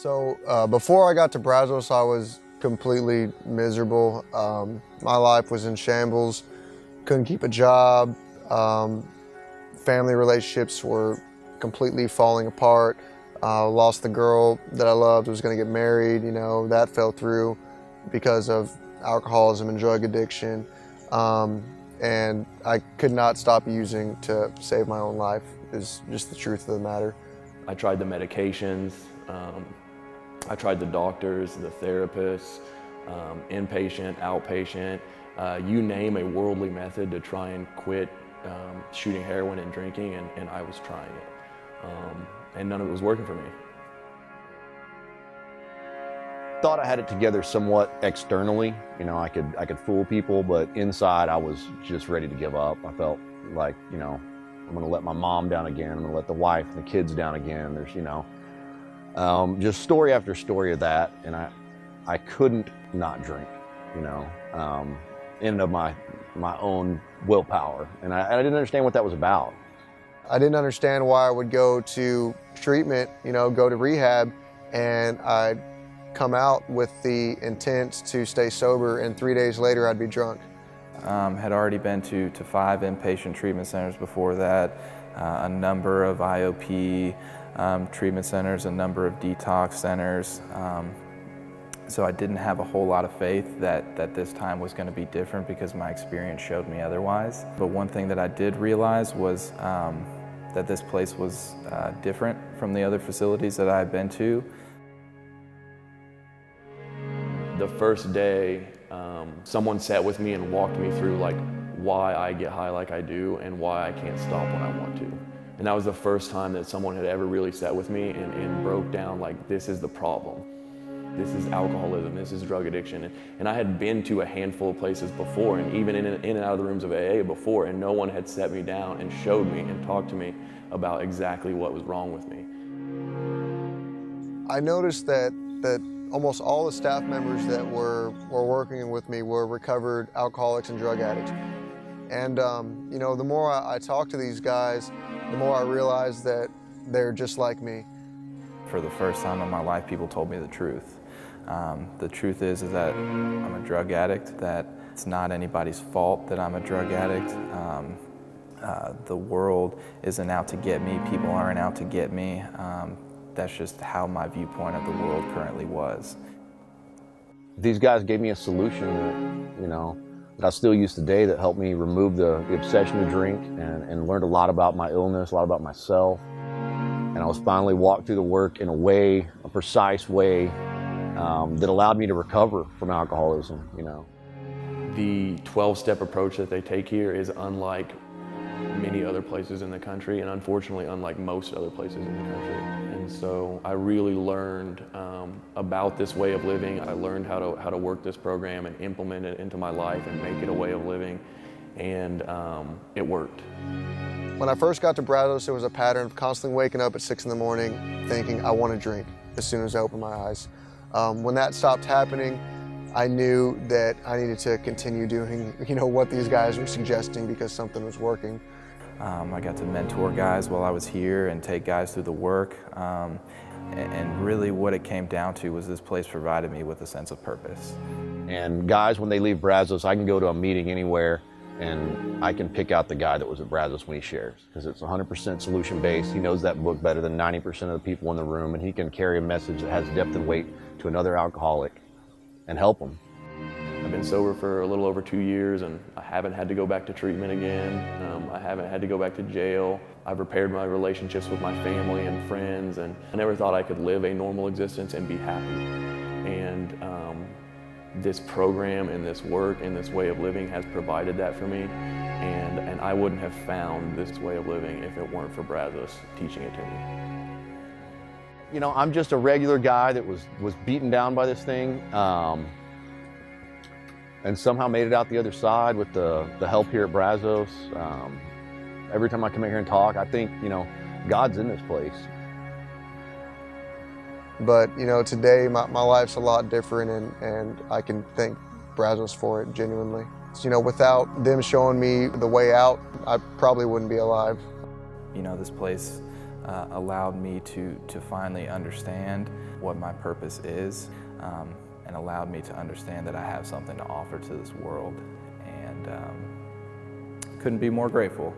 Before I got to Brazos, I was completely miserable. My life was in shambles, couldn't keep a job. Family relationships were completely falling apart. Lost the girl that I loved, was gonna get married, that fell through because of alcoholism and drug addiction. And I could not stop using to save my own life, is just the truth of the matter. I tried the medications, I tried the doctors, the therapists, inpatient, outpatient, you name a worldly method to try and quit shooting heroin and drinking, and I was trying it. And none of it was working for me. Thought I had it together somewhat externally. I could fool people, but inside I was just ready to give up. I felt like, I'm gonna let my mom down again. I'm gonna let the wife and the kids down again. There's, just story after story of that, and I couldn't not drink, in and of my own willpower, and I didn't understand what that was about. I didn't understand why I would go to treatment, go to rehab, and I'd come out with the intent to stay sober, and 3 days later I'd be drunk. Had already been to 5 inpatient treatment centers before that, a number of IOP treatment centers, a number of detox centers. So I didn't have a whole lot of faith that this time was going to be different because my experience showed me otherwise. But one thing that I did realize was that this place was different from the other facilities that I had been to. The first day, someone sat with me and walked me through why I get high like I do and why I can't stop when I want to. And that was the first time that someone had ever really sat with me and broke down this is the problem. This is alcoholism, this is drug addiction. And I had been to a handful of places before, and even in and out of the rooms of AA before, and no one had sat me down and showed me and talked to me about exactly what was wrong with me. I noticed that almost all the staff members that were working with me were recovered alcoholics and drug addicts. And the more I talked to these guys, the more I realized that they're just like me. For the first time in my life, people told me the truth. The truth is that I'm a drug addict, that it's not anybody's fault that I'm a drug addict. The world isn't out to get me, people aren't out to get me. That's just how my viewpoint of the world currently was. These guys gave me a solution that I still use today, that helped me remove the obsession to drink, and learned a lot about my illness, a lot about myself. And I was finally walked through the work in a precise way that allowed me to recover from alcoholism, The 12-step approach that they take here is unlike many other places in the country, and unfortunately unlike most other places in the country. And so I really learned about this way of living. I learned how to work this program and implement it into my life and make it a way of living, and it worked. When I first got to Brazos, there was a pattern of constantly waking up at 6 in the morning thinking, I want to drink, as soon as I opened my eyes. When that stopped happening, I knew that I needed to continue doing what these guys were suggesting, because something was working. I got to mentor guys while I was here and take guys through the work. And really what it came down to was this place provided me with a sense of purpose. And guys, when they leave Brazos, I can go to a meeting anywhere and I can pick out the guy that was at Brazos when he shares, because it's 100% solution-based. He knows that book better than 90% of the people in the room, and he can carry a message that has depth and weight to another alcoholic and help them. I've been sober for a little over 2 years, and I haven't had to go back to treatment again. I haven't had to go back to jail. I've repaired my relationships with my family and friends, and I never thought I could live a normal existence and be happy. And this program and this work and this way of living has provided that for me, and I wouldn't have found this way of living if it weren't for Brazos teaching it to me. I'm just a regular guy that was beaten down by this thing, and somehow made it out the other side with the help here at Brazos. Every time I come in here and talk, I think, God's in this place. But today my life's a lot different, and I can thank Brazos for it genuinely. Without them showing me the way out, I probably wouldn't be alive. This place allowed me to finally understand what my purpose is, and allowed me to understand that I have something to offer to this world. And couldn't be more grateful.